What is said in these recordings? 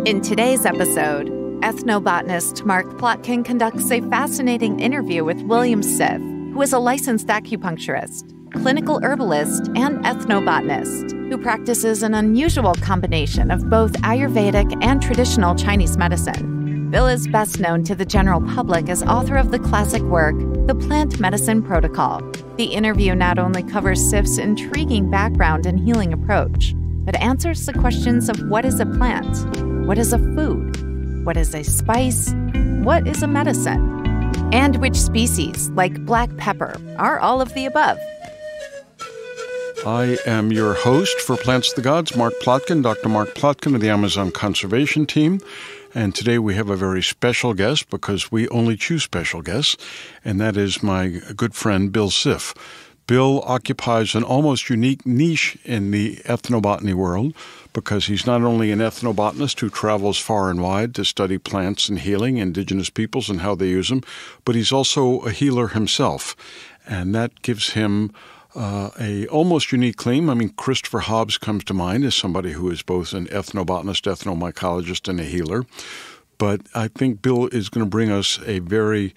In today's episode, ethnobotanist Mark Plotkin conducts a fascinating interview with William Siff, who is a licensed acupuncturist, clinical herbalist, and ethnobotanist, who practices an unusual combination of both Ayurvedic and traditional Chinese medicine. Bill is best known to the general public as author of the classic work, The Plant Medicine Protocol. The interview not only covers Siff's intriguing background and healing approach, but answers the questions of what is a plant, what is a food, what is a spice, what is a medicine, and which species, like black pepper, are all of the above. I am your host for Plants of the Gods, Mark Plotkin, Dr. Mark Plotkin of the Amazon Conservation Team. And today we have a very special guest because we only choose special guests, and that is my good friend Bill Siff. Bill occupies an almost unique niche in the ethnobotany world because he's not only an ethnobotanist who travels far and wide to study plants and healing indigenous peoples and how they use them, but he's also a healer himself. And that gives him a almost unique claim. I mean, Christopher Hobbs comes to mind as somebody who is both an ethnobotanist, ethnomycologist, and a healer. But I think Bill is going to bring us a very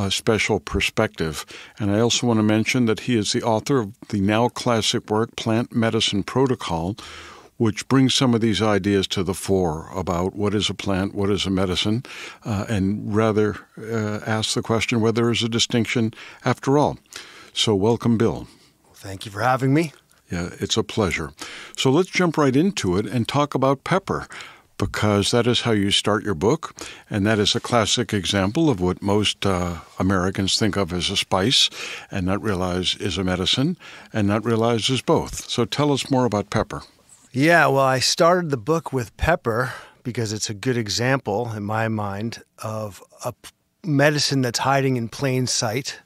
special perspective. And I also want to mention that he is the author of the now classic work, Plant Medicine Protocol, which brings some of these ideas to the fore about what is a plant, what is a medicine, and rather ask the question whether there is a distinction after all. So welcome, Bill. Thank you for having me. Yeah, it's a pleasure. So let's jump right into it and talk about pepper, because that is how you start your book, and that is a classic example of what most Americans think of as a spice and not realize is a medicine and not realize is both. So tell us more about pepper. Yeah, well, I started the book with pepper because it's a good example, in my mind, of a medicine that's hiding in plain sight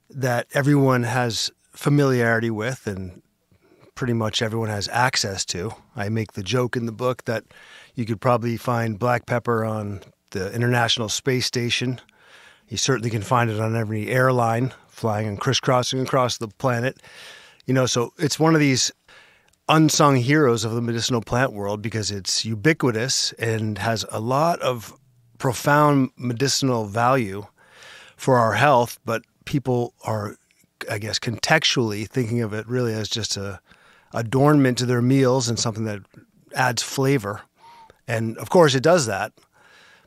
that everyone has familiarity with and pretty much everyone has access to. I make the joke in the book that you could probably find black pepper on the International Space Station. You certainly can find it on every airline flying and crisscrossing across the planet. You know, so it's one of these unsung heroes of the medicinal plant world because it's ubiquitous and has a lot of profound medicinal value for our health, but people are, I guess, contextually thinking of it really as just a adornment to their meals and something that adds flavor. And of course it does that,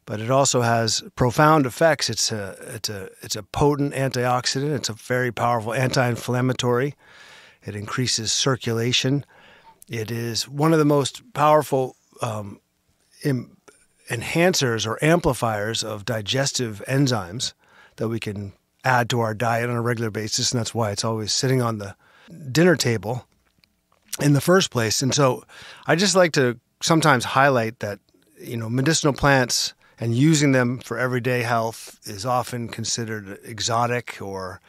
but it also has profound effects. It's a potent antioxidant. It's a very powerful anti-inflammatory. It increases circulation. It is one of the most powerful enhancers or amplifiers of digestive enzymes that we can add to our diet on a regular basis, and that's why it's always sitting on the dinner table in the first place. And so I just like to sometimes highlight that, you know, medicinal plants and using them for everyday health is often considered exotic or,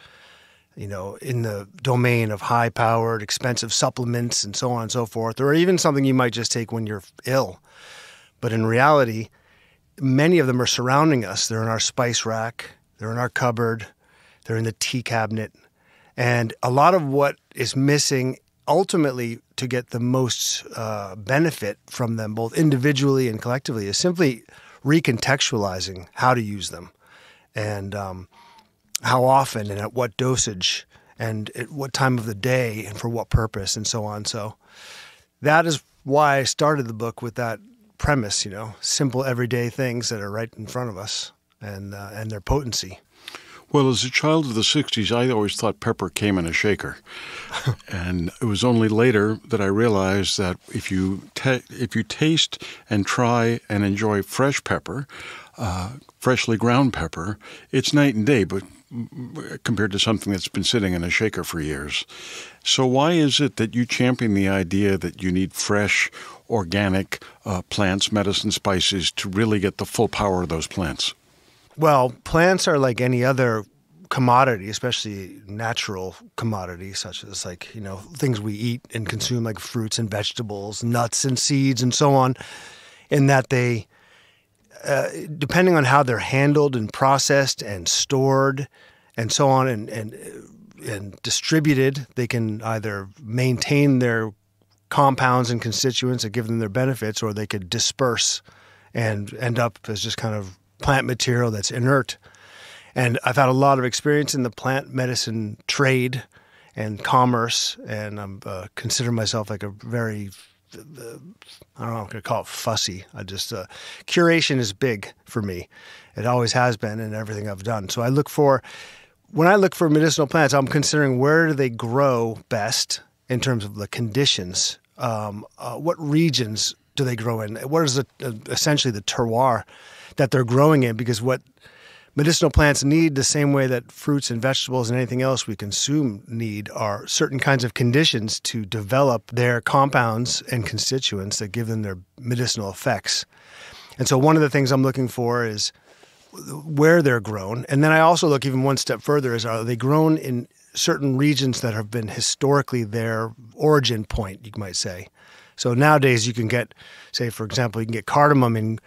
you know, in the domain of high-powered, expensive supplements and so on and so forth, or even something you might just take when you're ill. But in reality, many of them are surrounding us. They're in our spice rack, they're in our cupboard, they're in the tea cabinet. And a lot of what is missing ultimately to get the most benefit from them, both individually and collectively, is simply recontextualizing how to use them and how often and at what dosage and at what time of the day and for what purpose and so on. So that is why I started the book with that premise, you know, simple everyday things that are right in front of us and their potency. Well, as a child of the 60s, I always thought pepper came in a shaker. And it was only later that I realized that if you taste and try and enjoy fresh pepper, freshly ground pepper, it's night and day, but compared to something that's been sitting in a shaker for years. So why is it that you champion the idea that you need fresh, organic plants, medicine, spices to really get the full power of those plants? Well, plants are like any other commodity, especially natural commodities, such as like, you know, things we eat and consume like fruits and vegetables, nuts and seeds and so on, in that they, depending on how they're handled and processed and stored and so on and distributed, they can either maintain their compounds and constituents that give them their benefits, or they could disperse and end up as just kind of plant material that's inert. And I've had a lot of experience in the plant medicine trade and commerce, and I consider myself like a very, I don't know, I'm going to call it fussy. Curation is big for me. It always has been in everything I've done. So when I look for medicinal plants, I'm considering where do they grow best in terms of the conditions. What regions do they grow in? What is essentially the terroir that they're growing in? Because what medicinal plants need, the same way that fruits and vegetables and anything else we consume need, are certain kinds of conditions to develop their compounds and constituents that give them their medicinal effects. And so one of the things I'm looking for is where they're grown. And then I also look even one step further is, are they grown in certain regions that have been historically their origin point, you might say. So nowadays you can get, say, for example, you can get cardamom in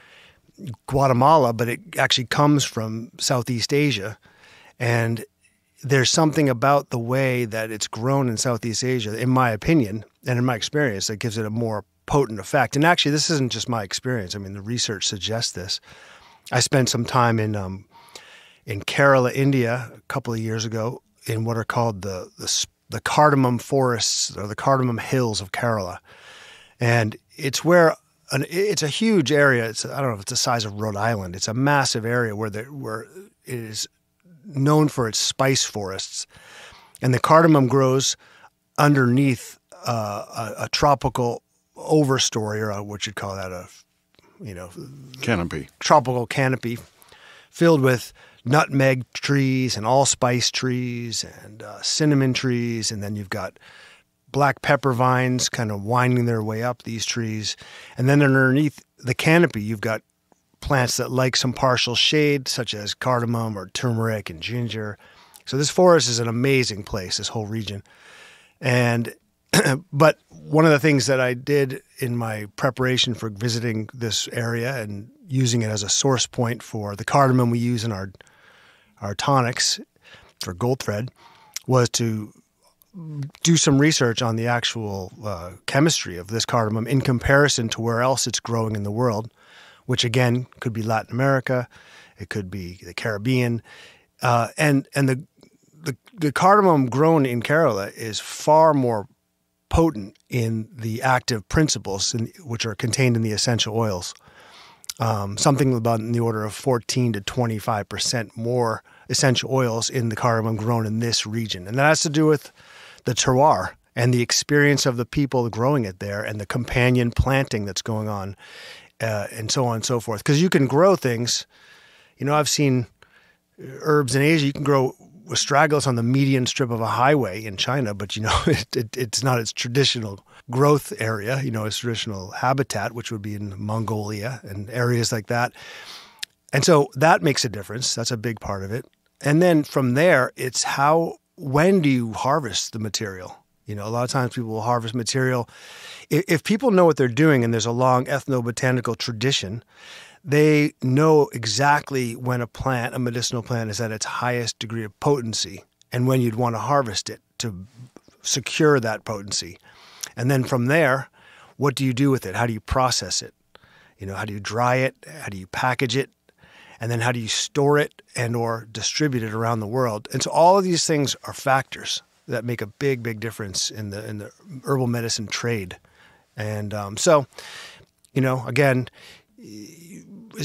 Guatemala, but it actually comes from Southeast Asia. And there's something about the way that it's grown in Southeast Asia, in my opinion, and in my experience, that gives it a more potent effect. And actually, this isn't just my experience. I mean, the research suggests this. I spent some time in Kerala, India, a couple of years ago, in what are called the cardamom forests or the cardamom hills of Kerala, and it's where it's a huge area. I don't know if it's the size of Rhode Island. It's a massive area where it is known for its spice forests, and the cardamom grows underneath a tropical overstory, or what you'd call that, canopy, tropical canopy filled with nutmeg trees and allspice trees and cinnamon trees. And then you've got black pepper vines kind of winding their way up these trees. And then underneath the canopy, you've got plants that like some partial shade, such as cardamom or turmeric and ginger. So this forest is an amazing place, this whole region. And but one of the things that I did in my preparation for visiting this area and using it as a source point for the cardamom we use in our tonics for gold thread was to do some research on the actual chemistry of this cardamom in comparison to where else it's growing in the world, which again could be Latin America, it could be the Caribbean, and the cardamom grown in Kerala is far more potent in the active principles which are contained in the essential oils. Something about in the order of 14 to 25% more essential oils in the cardamom grown in this region. And that has to do with the terroir and the experience of the people growing it there and the companion planting that's going on, and so on and so forth. Because you can grow things, I've seen herbs in Asia, you can grow astragalus on the median strip of a highway in China, but it's not its traditional growth area, its traditional habitat, which would be in Mongolia and areas like that. And so that makes a difference. That's a big part of it. And then from there, it's when do you harvest the material? A lot of times people will harvest material. If people know what they're doing and there's a long ethnobotanical tradition, they know exactly when a medicinal plant is at its highest degree of potency and when you'd want to harvest it to secure that potency. And then from there, what do you do with it? How do you process it? How do you dry it? How do you package it? And then how do you store it and or distribute it around the world? And so all of these things are factors that make a big, big difference in the herbal medicine trade. And again,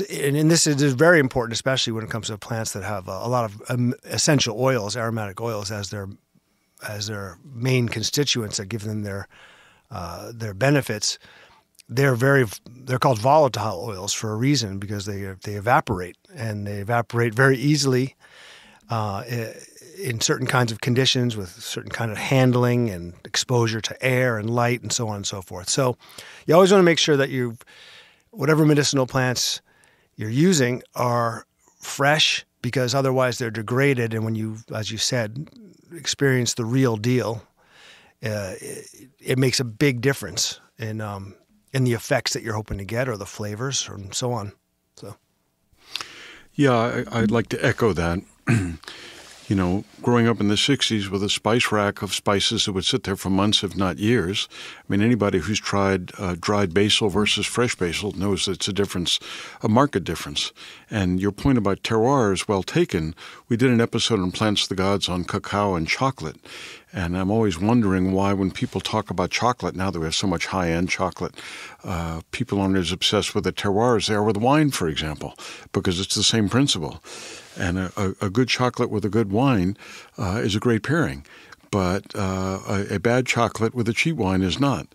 and this is very important, especially when it comes to plants that have a lot of essential oils, aromatic oils, as their main constituents that give them their benefits. They're called volatile oils for a reason, because they evaporate, and they evaporate very easily in certain kinds of conditions with certain kind of handling and exposure to air and light and so on and so forth. So you always want to make sure that whatever medicinal plants you're using are fresh, because otherwise they're degraded. And when you, as you said, experience the real deal, it makes a big difference in the effects that you're hoping to get, or the flavors, and so on. So, yeah, I'd like to echo that. growing up in the 60s with a spice rack of spices that would sit there for months, if not years. I mean, anybody who's tried dried basil versus fresh basil knows it's a market difference. And your point about terroir is well taken. We did an episode on Plants of the Gods on cacao and chocolate. And I'm always wondering why when people talk about chocolate, now that we have so much high-end chocolate, people aren't as obsessed with the terroir as they are with wine, for example, because it's the same principle. And a good chocolate with a good wine is a great pairing, but a bad chocolate with a cheap wine is not.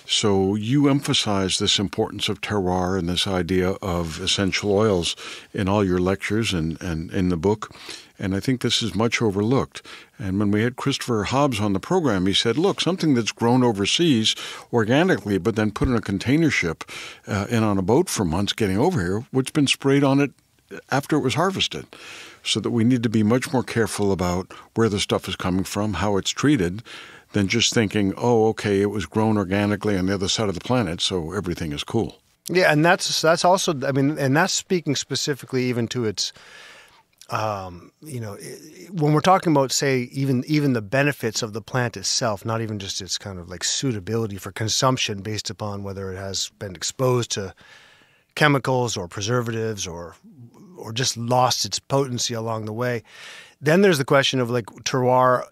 So you emphasize this importance of terroir and this idea of essential oils in all your lectures and in the book. And I think this is much overlooked. And when we had Christopher Hobbs on the program, he said, look, something that's grown overseas organically, but then put in a container ship and on a boat for months getting over here, what's been sprayed on it after it was harvested. So that we need to be much more careful about where the stuff is coming from, how it's treated, than just thinking, oh, okay, it was grown organically on the other side of the planet, so everything is cool. Yeah, and that's also, I mean, and that's speaking specifically even to its, when we're talking about, say, even the benefits of the plant itself, not even just its kind of like suitability for consumption based upon whether it has been exposed to chemicals or preservatives or just lost its potency along the way. Then there's the question of like terroir,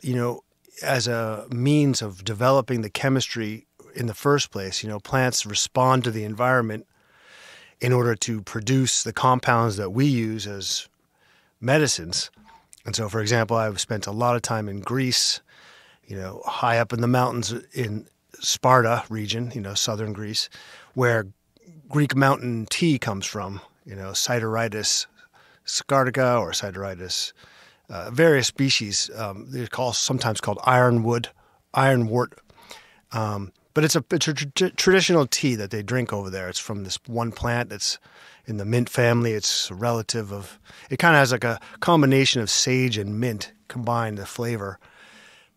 as a means of developing the chemistry in the first place. Plants respond to the environment in order to produce the compounds that we use as medicines. And so, for example, I've spent a lot of time in Greece, high up in the mountains in Sparta region, southern Greece, where Greek mountain tea comes from, Sideritis scartica or Sideritis, various species. They're sometimes called ironwort. But it's a traditional tea that they drink over there. It's from this one plant that's in the mint family. It's a relative of, it kind of has like a combination of sage and mint combined, the flavor.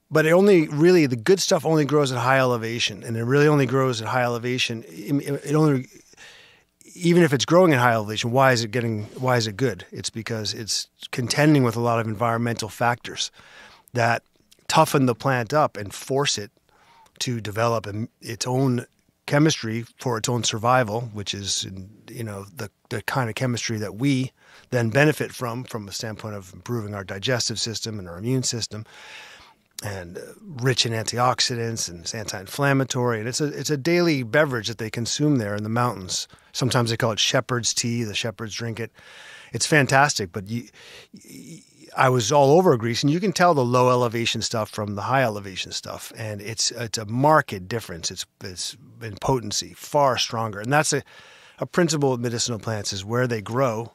But the good stuff only grows at high elevation. And it really only grows at high elevation. Even if it's growing at high elevation, why is it good? It's because it's contending with a lot of environmental factors that toughen the plant up and force it to develop its own chemistry for its own survival, which is, the kind of chemistry that we then benefit from a standpoint of improving our digestive system and our immune system, and rich in antioxidants and it's anti-inflammatory. And it's a daily beverage that they consume there in the mountains. Sometimes they call it shepherd's tea. The shepherds drink it. It's fantastic. But I was all over Greece, and you can tell the low elevation stuff from the high elevation stuff. And it's a marked difference. It's in potency, far stronger. And that's a principle of medicinal plants, is where they grow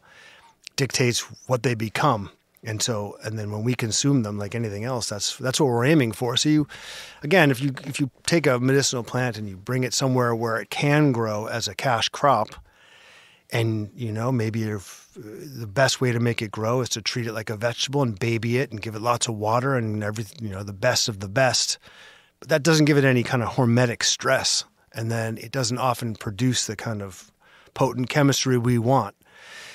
dictates what they become. And then when we consume them, like anything else, that's what we're aiming for. So if you take a medicinal plant and you bring it somewhere where it can grow as a cash crop, and maybe the best way to make it grow is to treat it like a vegetable and baby it and give it lots of water and everything, the best of the best. But that doesn't give it any kind of hormetic stress, and then it doesn't often produce the kind of potent chemistry we want.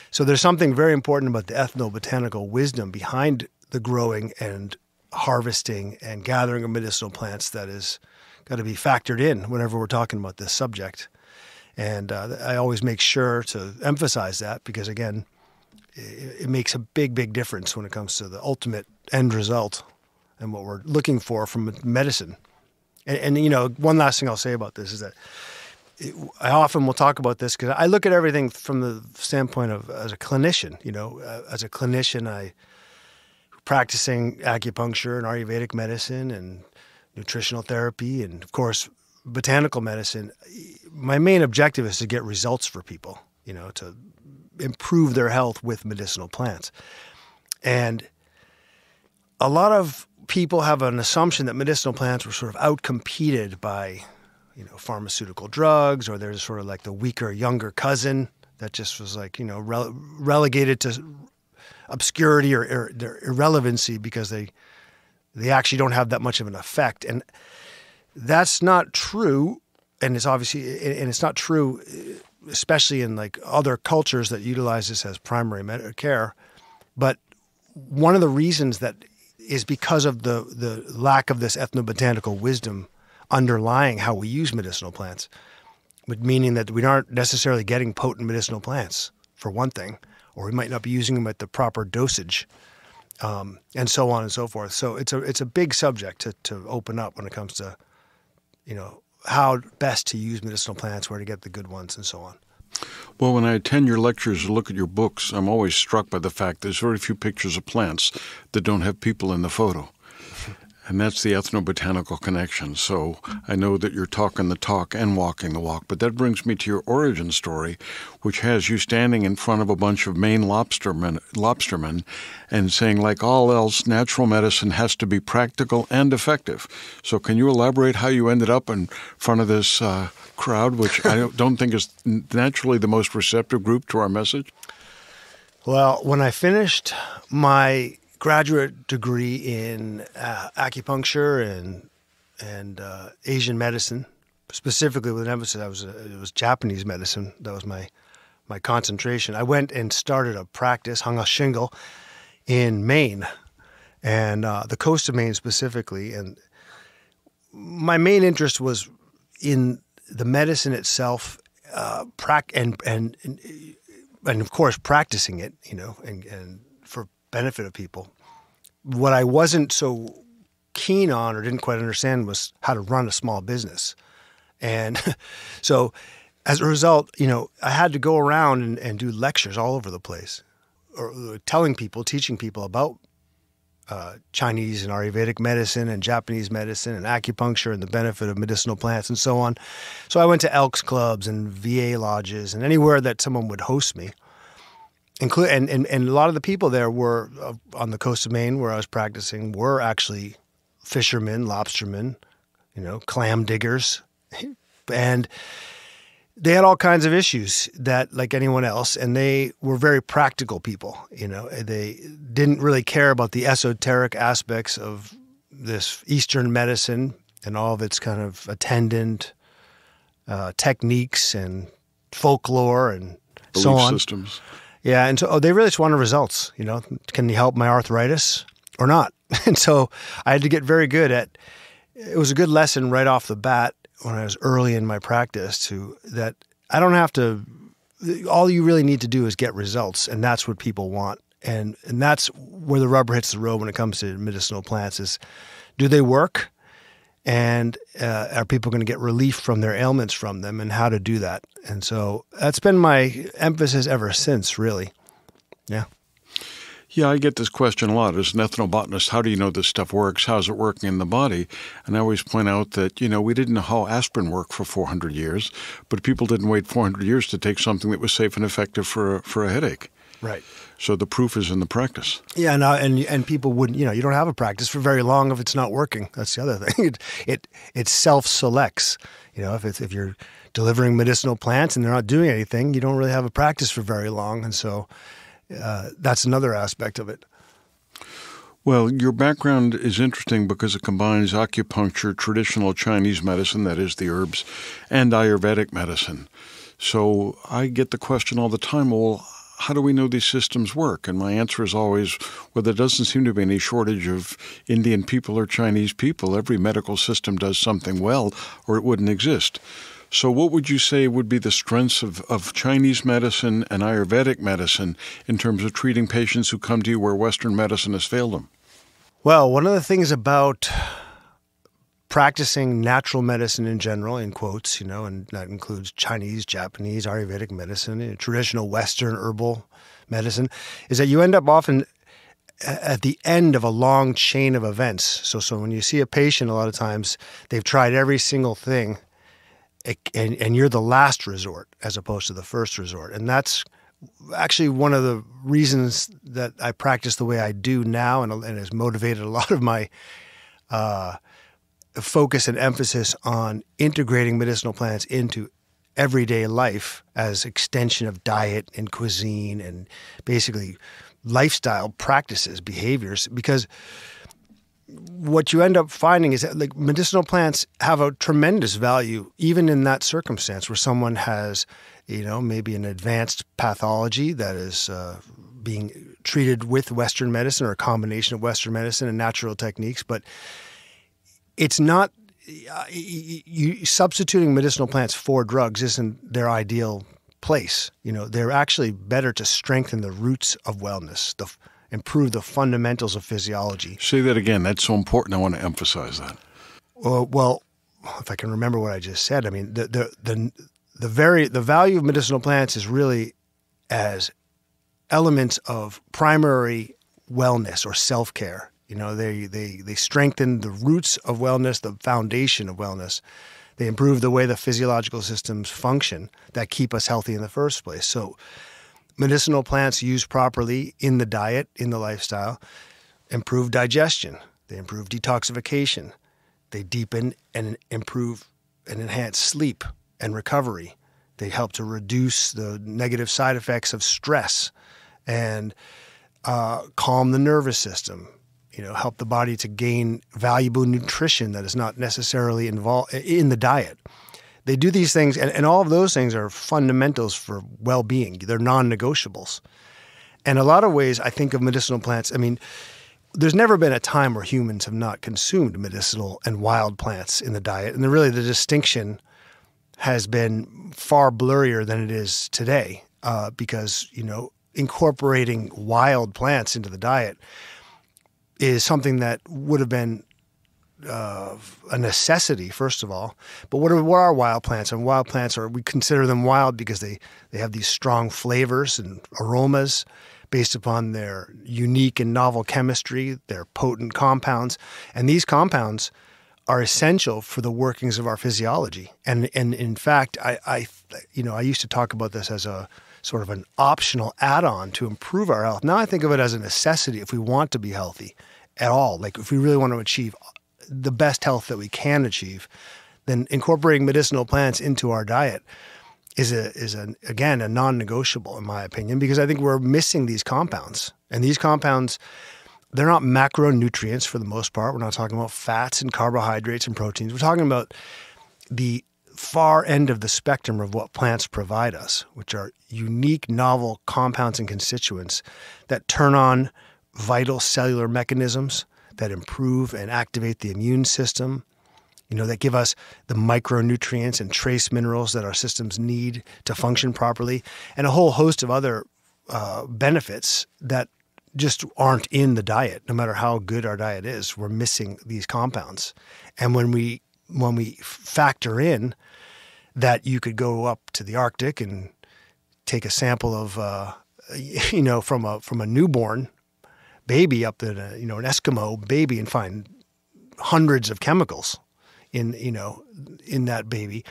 So there's something very important about the ethnobotanical wisdom behind the growing and harvesting and gathering of medicinal plants that is got to be factored in whenever we're talking about this subject. And I always make sure to emphasize that because, again, it makes a big, big difference when it comes to the ultimate end result and what we're looking for from medicine. And one last thing I'll say about this is that I often will talk about this because I look at everything from the standpoint of as a clinician. As a clinician, I practicing acupuncture and Ayurvedic medicine and nutritional therapy and, of course, botanical medicine. My main objective is to get results for people, to improve their health with medicinal plants. And a lot of people have an assumption that medicinal plants were sort of outcompeted by pharmaceutical drugs, or there's sort of like the weaker, younger cousin that just was like, relegated to obscurity or irrelevancy because they actually don't have that much of an effect. And that's not true. And it's not true, especially in like other cultures that utilize this as primary care. But one of the reasons that is because of the lack of this ethnobotanical wisdom underlying how we use medicinal plants, but meaning that we aren't necessarily getting potent medicinal plants, for one thing, or we might not be using them at the proper dosage, and so on and so forth. So it's a big subject to open up when it comes to, how best to use medicinal plants, where to get the good ones, and so on. Well, when I attend your lectures or look at your books, I'm always struck by the fact there's very few pictures of plants that don't have people in the photo. And that's the ethnobotanical connection. So I know that you're talking the talk and walking the walk. But that brings me to your origin story, which has you standing in front of a bunch of Maine lobstermen and saying, like all else, natural medicine has to be practical and effective. So can you elaborate how you ended up in front of this crowd, which I don't think is naturally the most receptive group to our message? Well, when I finished my graduate degree in acupuncture and Asian medicine, specifically with an emphasis, it was Japanese medicine. That was my concentration. I went and started a practice, hung a shingle in Maine, and the coast of Maine specifically. And my main interest was in the medicine itself, and of course practicing it, and for benefit of people. What I wasn't so keen on or didn't quite understand was how to run a small business. And so as a result, I had to go around and do lectures all over the place, or teaching people about Chinese and Ayurvedic medicine and Japanese medicine and acupuncture and the benefit of medicinal plants and so on. So I went to Elks Clubs and VA lodges and anywhere that someone would host me. And a lot of the people there were on the coast of Maine where I was practicing were actually fishermen, lobstermen, clam diggers, and they had all kinds of issues that, like anyone else, and they were very practical people. They didn't really care about the esoteric aspects of this Eastern medicine and all of its kind of attendant techniques and folklore and belief so on. Systems. Yeah, and so they really just wanted results. Can you help my arthritis or not? And so I had to get very good at. It was a good lesson right off the bat when I was early in my practice that I don't have to. All you really need to do is get results, and that's what people want. And that's where the rubber hits the road when it comes to medicinal plants: is do they work, and are people going to get relief from their ailments from them, and how to do that. And so that's been my emphasis ever since, really. Yeah. Yeah, I get this question a lot. As an ethnobotanist, how do you know this stuff works? How's it working in the body? And I always point out that, we didn't know how aspirin worked for 400 years, but people didn't wait 400 years to take something that was safe and effective for a headache. Right. So the proof is in the practice. Yeah, and people wouldn't, you don't have a practice for very long if it's not working. That's the other thing. It self-selects. If you're delivering medicinal plants and they're not doing anything, you don't really have a practice for very long. And so that's another aspect of it. Well, your background is interesting because it combines acupuncture, traditional Chinese medicine, that is the herbs, and Ayurvedic medicine. So I get the question all the time, well, how do we know these systems work? And my answer is always, well, there doesn't seem to be any shortage of Indian people or Chinese people. Every medical system does something well, or it wouldn't exist. So what would you say would be the strengths of Chinese medicine and Ayurvedic medicine in terms of treating patients who come to you where Western medicine has failed them? Well, one of the things about practicing natural medicine in general, in quotes, and that includes Chinese, Japanese, Ayurvedic medicine, traditional Western herbal medicine, is that you end up often at the end of a long chain of events. So when you see a patient, a lot of times they've tried every single thing, and you're the last resort as opposed to the first resort. And that's actually one of the reasons that I practice the way I do now, and has motivated a lot of my focus and emphasis on integrating medicinal plants into everyday life as extension of diet and cuisine and basically lifestyle practices, behaviors, because what you end up finding is that medicinal plants have a tremendous value even in that circumstance where someone has, maybe an advanced pathology that is being treated with Western medicine or a combination of Western medicine and natural techniques, but it's not substituting medicinal plants for drugs isn't their ideal place. They're actually better to strengthen the roots of wellness, improve the fundamentals of physiology. Say that again. That's so important. I want to emphasize that. Well, if I can remember what I just said, I mean, the value of medicinal plants is really as elements of primary wellness or self-care. They strengthen the roots of wellness, the foundation of wellness. They improve the way the physiological systems function that keep us healthy in the first place. So medicinal plants used properly in the diet, in the lifestyle, improve digestion. They improve detoxification. They deepen and improve and enhance sleep and recovery. They help to reduce the negative side effects of stress and calm the nervous system, help the body to gain valuable nutrition that is not necessarily involved in the diet. They do these things, and all of those things are fundamentals for well-being. They're non-negotiables. And a lot of ways I think of medicinal plants, I mean, there's never been a time where humans have not consumed medicinal and wild plants in the diet. And really the distinction has been far blurrier than it is today because, incorporating wild plants into the diet is something that would have been a necessity, first of all. But what are wild plants? And wild plants we consider them wild because they have these strong flavors and aromas based upon their unique and novel chemistry, their potent compounds. And these compounds are essential for the workings of our physiology. And in fact, I used to talk about this as a sort of an optional add-on to improve our health. Now I think of it as a necessity if we want to be healthy at all. Like if we really want to achieve the best health that we can achieve, then incorporating medicinal plants into our diet is again a non-negotiable in my opinion, because I think we're missing these compounds. And these compounds, they're not macronutrients for the most part. We're not talking about fats and carbohydrates and proteins. We're talking about the far end of the spectrum of what plants provide us, which are unique, novel compounds and constituents that turn on vital cellular mechanisms that improve and activate the immune system, that give us the micronutrients and trace minerals that our systems need to function properly, and a whole host of other benefits that just aren't in the diet. No matter how good our diet is, we're missing these compounds. And when we factor in that you could go up to the Arctic and take a sample of, from a newborn baby up to an Eskimo baby and find hundreds of chemicals in that baby,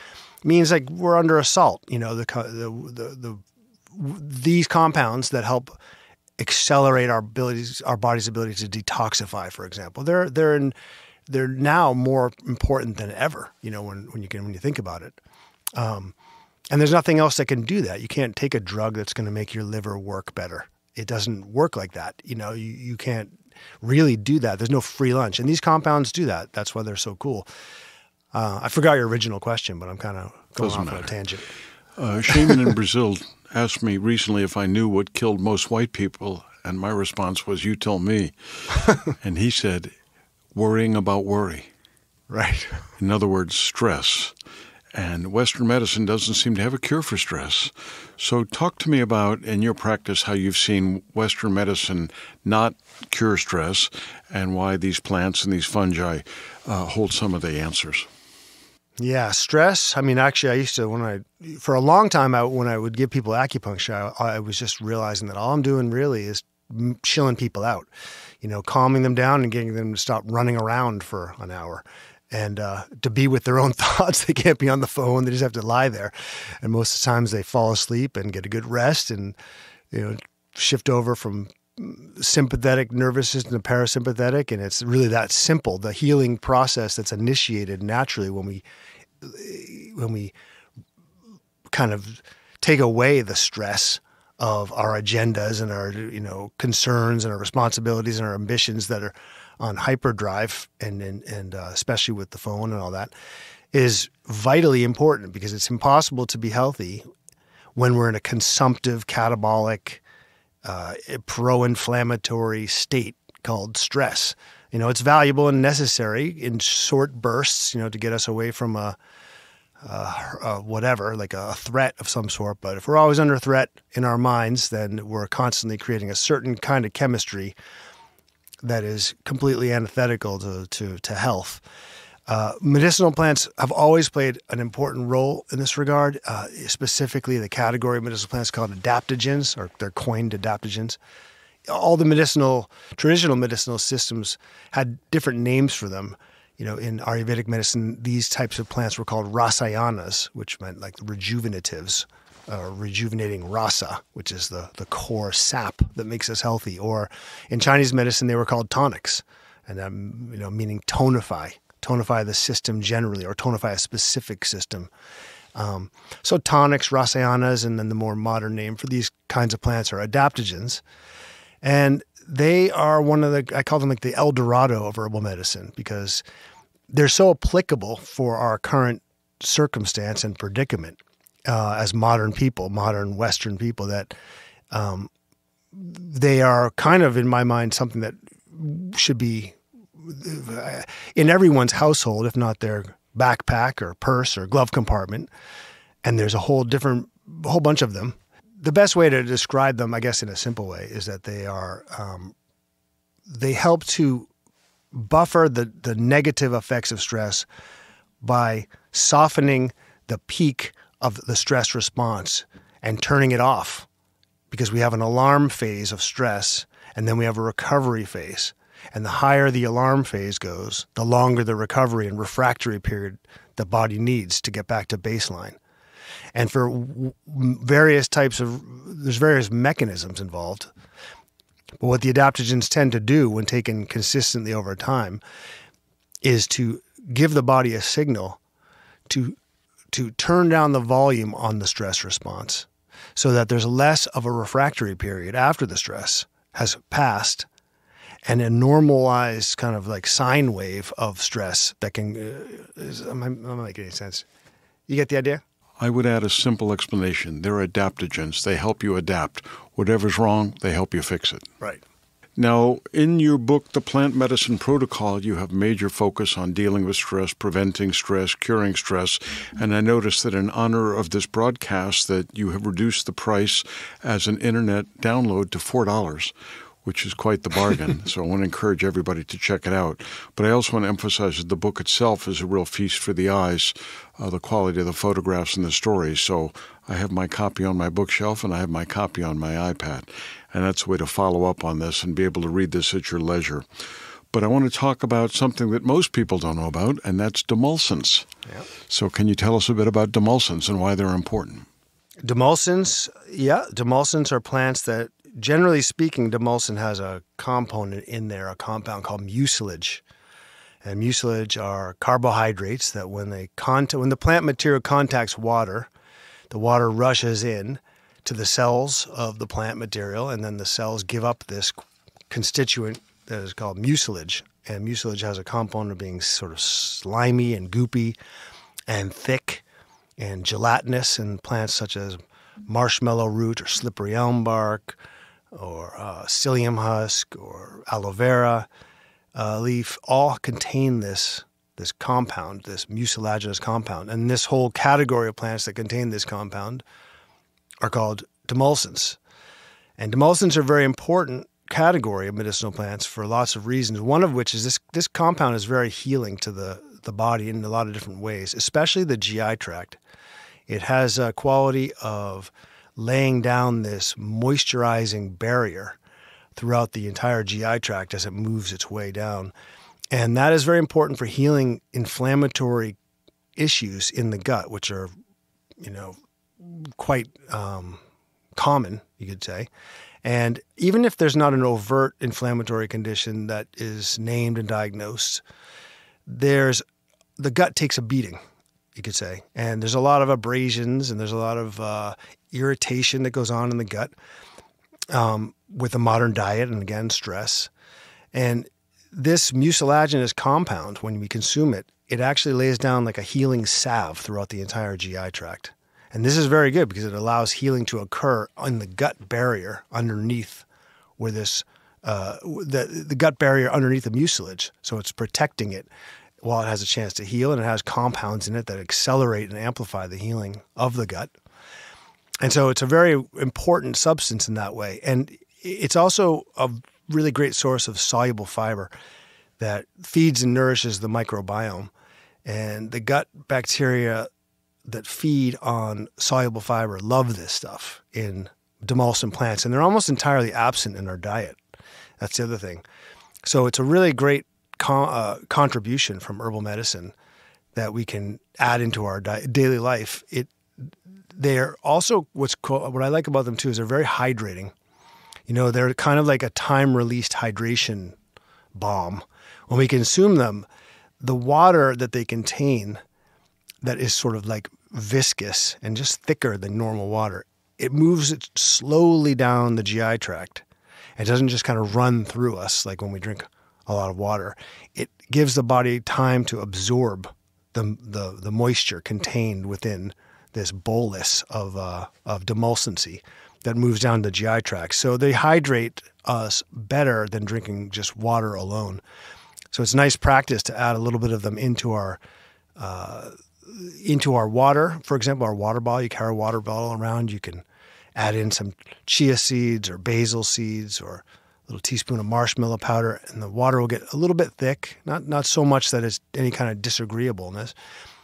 means like we're under assault. These compounds that help accelerate our body's ability to detoxify, for example, they're now more important than ever. When you think about it. And there's nothing else that can do that. You can't take a drug that's going to make your liver work better. It doesn't work like that. You can't really do that. There's no free lunch. And these compounds do that. That's why they're so cool. I forgot your original question, but I'm kind of going off on a tangent. Shaman in Brazil asked me recently if I knew what killed most white people, and my response was, "You tell me." And he said, "Worrying about worry." Right. In other words, stress. And Western medicine doesn't seem to have a cure for stress. So talk to me about, in your practice, how you've seen Western medicine not cure stress and why these plants and these fungi hold some of the answers. Yeah, stress. I mean, actually, I used to, for a long time, when I would give people acupuncture, I was just realizing that all I'm doing really is chilling people out, calming them down and getting them to stop running around for an hour. And to be with their own thoughts. They can't be on the phone. They just have to lie there. And most of the times they fall asleep and get a good rest and, shift over from sympathetic nervous system to parasympathetic. And it's really that simple, the healing process that's initiated naturally when we kind of take away the stress of our agendas and our, concerns and our responsibilities and our ambitions that are on hyperdrive and especially with the phone and all that, is vitally important, because it's impossible to be healthy when we're in a consumptive, catabolic, pro-inflammatory state called stress. It's valuable and necessary in short bursts, to get us away from whatever, like a threat of some sort. But if we're always under threat in our minds, then we're constantly creating a certain kind of chemistry that is completely antithetical to health. Medicinal plants have always played an important role in this regard, specifically the category of medicinal plants called adaptogens, or they're coined adaptogens. All the traditional medicinal systems had different names for them. In Ayurvedic medicine, these types of plants were called rasayanas, which meant like rejuvenatives, rejuvenating rasa, which is the core sap that makes us healthy. Or in Chinese medicine, they were called tonics, and meaning tonify the system generally, or tonify a specific system. So tonics, rasayanas, and then the more modern name for these kinds of plants are adaptogens. And they are I call them like the El Dorado of herbal medicine, because they're so applicable for our current circumstance and predicament as modern Western people, that they are kind of, in my mind, something that should be in everyone's household, if not their backpack or purse or glove compartment. And there's a whole bunch of them. The best way to describe them, I guess, in a simple way, is that they help to buffer the negative effects of stress by softening the peak of the stress response and turning it off, because we have an alarm phase of stress and then we have a recovery phase. And the higher the alarm phase goes, the longer the recovery and refractory period the body needs to get back to baseline. And for there's various mechanisms involved. But what the adaptogens tend to do when taken consistently over time is to give the body a signal to turn down the volume on the stress response, so that there's less of a refractory period after the stress has passed, and a normalized kind of like sine wave of stress that can I'm not making any sense. You get the idea? I would add a simple explanation. They're adaptogens. They help you adapt. Whatever's wrong, they help you fix it. Right. Now, in your book, The Plant Medicine Protocol, you have major focus on dealing with stress, preventing stress, curing stress. And I noticed that in honor of this broadcast that you have reduced the price as an internet download to $4, which is quite the bargain. So I want to encourage everybody to check it out. But I also want to emphasize that the book itself is a real feast for the eyes, the quality of the photographs and the stories. So I have my copy on my bookshelf and I have my copy on my iPad. And that's a way to follow up on this and be able to read this at your leisure. But I want to talk about something that most people don't know about, and that's demulcents. Yep. So can you tell us a bit about demulcents and why they're important? Demulcents are plants that, generally speaking, demulcent has a component in there, a compound called mucilage. And mucilage are carbohydrates that when the plant material contacts water, the water rushes in to the cells of the plant material, and then the cells give up this constituent that is called mucilage. And mucilage has a component of being sort of slimy and goopy and thick and gelatinous in plants such as marshmallow root or slippery elm bark, or psyllium husk, or aloe vera leaf, all contain this compound, this mucilaginous compound. And this whole category of plants that contain this compound are called demulcents. And demulcents are a very important category of medicinal plants for lots of reasons, one of which is this compound is very healing to the body in a lot of different ways, especially the GI tract. It has a quality of laying down this moisturizing barrier throughout the entire GI tract as it moves its way down. And that is very important for healing inflammatory issues in the gut, which are, quite common, you could say. And even if there's not an overt inflammatory condition that is named and diagnosed, the gut takes a beating, you could say. And there's a lot of abrasions and there's a lot of irritation that goes on in the gut with a modern diet and, again, stress. And this mucilaginous compound, when we consume it, it actually lays down like a healing salve throughout the entire GI tract. And this is very good because it allows healing to occur in the gut barrier underneath where the gut barrier underneath the mucilage. So it's protecting it while it has a chance to heal, and it has compounds in it that accelerate and amplify the healing of the gut. And so it's a very important substance in that way. And it's also a really great source of soluble fiber that feeds and nourishes the microbiome. And the gut bacteria that feed on soluble fiber love this stuff in demulcent plants, and they're almost entirely absent in our diet. That's the other thing. So it's a really great contribution from herbal medicine that we can add into our daily life. They're also what I like about them too is they're very hydrating. They're kind of like a time-released hydration bomb. When we consume them, the water that they contain that is sort of like viscous and just thicker than normal water, it moves it slowly down the GI tract. It doesn't just kind of run through us like when we drink a lot of water. It gives the body time to absorb the moisture contained within this bolus of demulcency that moves down the GI tract. So they hydrate us better than drinking just water alone. So it's a nice practice to add a little bit of them into our water. For example, our water bottle, you carry a water bottle around, you can add in some chia seeds or basil seeds or a little teaspoon of marshmallow powder, and the water will get a little bit thick, not so much that it's any kind of disagreeableness,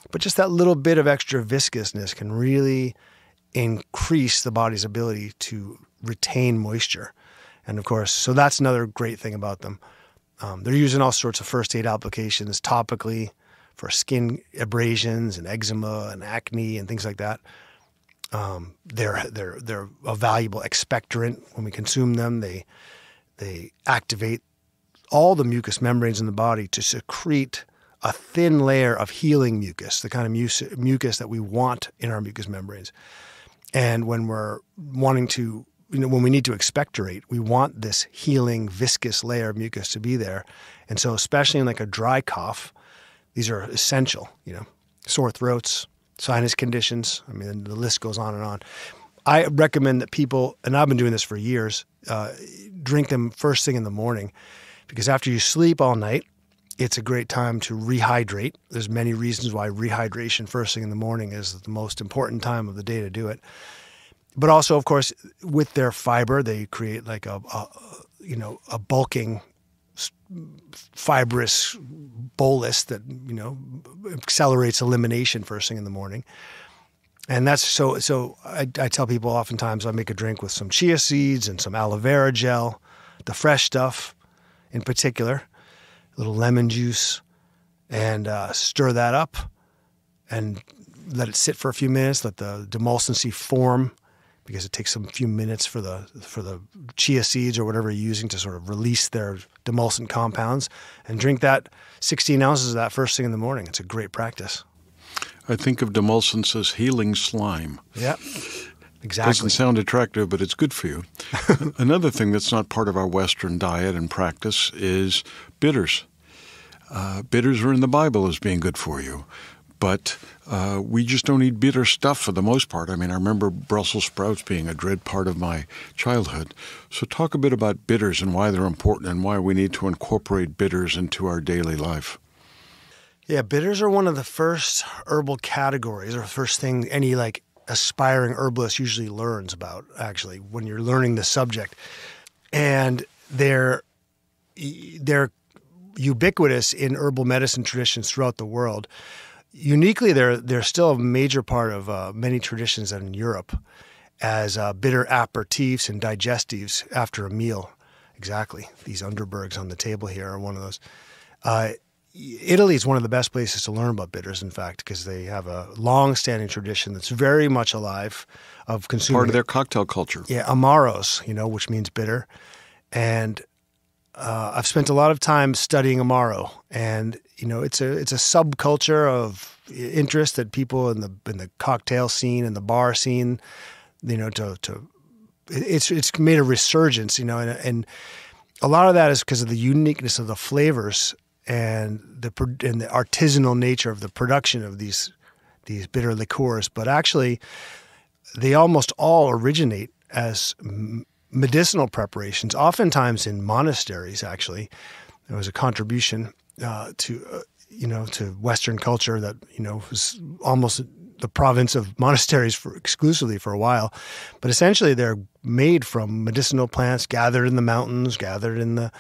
but just that little bit of extra viscousness can really increase the body's ability to retain moisture. And of course, so that's another great thing about them. They're using all sorts of first aid applications topically for skin abrasions and eczema and acne and things like that. They're a valuable expectorant. When we consume them, they activate all the mucous membranes in the body to secrete a thin layer of healing mucus, the kind of mucus that we want in our mucous membranes. And when we're wanting to, when we need to expectorate, we want this healing, viscous layer of mucus to be there. And so especially in like a dry cough, these are essential, sore throats, sinus conditions. I mean, the list goes on and on. I recommend that people, and I've been doing this for years, drink them first thing in the morning, because after you sleep all night, it's a great time to rehydrate. There's many reasons why rehydration first thing in the morning is the most important time of the day to do it. But also, of course, with their fiber, they create like a bulking, fibrous bolus that, accelerates elimination first thing in the morning. And that's so I tell people oftentimes I make a drink with some chia seeds and some aloe vera gel, the fresh stuff in particular, a little lemon juice, and stir that up and let it sit for a few minutes, let the demulcency form, because it takes a few minutes for the chia seeds or whatever you're using to sort of release their demulcent compounds, and drink that 16 ounces of that first thing in the morning. It's a great practice. I think of demulcents as healing slime. Yeah, exactly. Doesn't sound attractive, but it's good for you. Another thing that's not part of our Western diet and practice is bitters. Bitters are in the Bible as being good for you. But we just don't eat bitter stuff for the most part. I mean, I remember Brussels sprouts being a dread part of my childhood. So talk a bit about bitters and why they're important and why we need to incorporate bitters into our daily life. Yeah, bitters are one of the first herbal categories, or the first thing any aspiring herbalist usually learns about, actually, when you're learning the subject. And they're ubiquitous in herbal medicine traditions throughout the world. Uniquely, they're still a major part of many traditions in Europe as bitter aperitifs and digestives after a meal. Exactly. These Underbergs on the table here are one of those. Italy is one of the best places to learn about bitters, in fact, because they have a long-standing tradition that's very much alive of consuming. Part of their cocktail culture. Yeah, amaros, which means bitter. And I've spent a lot of time studying Amaro, and it's a subculture of interest that people in the cocktail scene and the bar scene, it's made a resurgence, and a lot of that is because of the uniqueness of the flavors and the artisanal nature of the production of these bitter liqueurs. But actually, they almost all originate as medicinal preparations, oftentimes in monasteries, actually. There was a contribution to Western culture that, was almost the province of monasteries exclusively for a while. But essentially they're made from medicinal plants gathered in the mountains, gathered in the,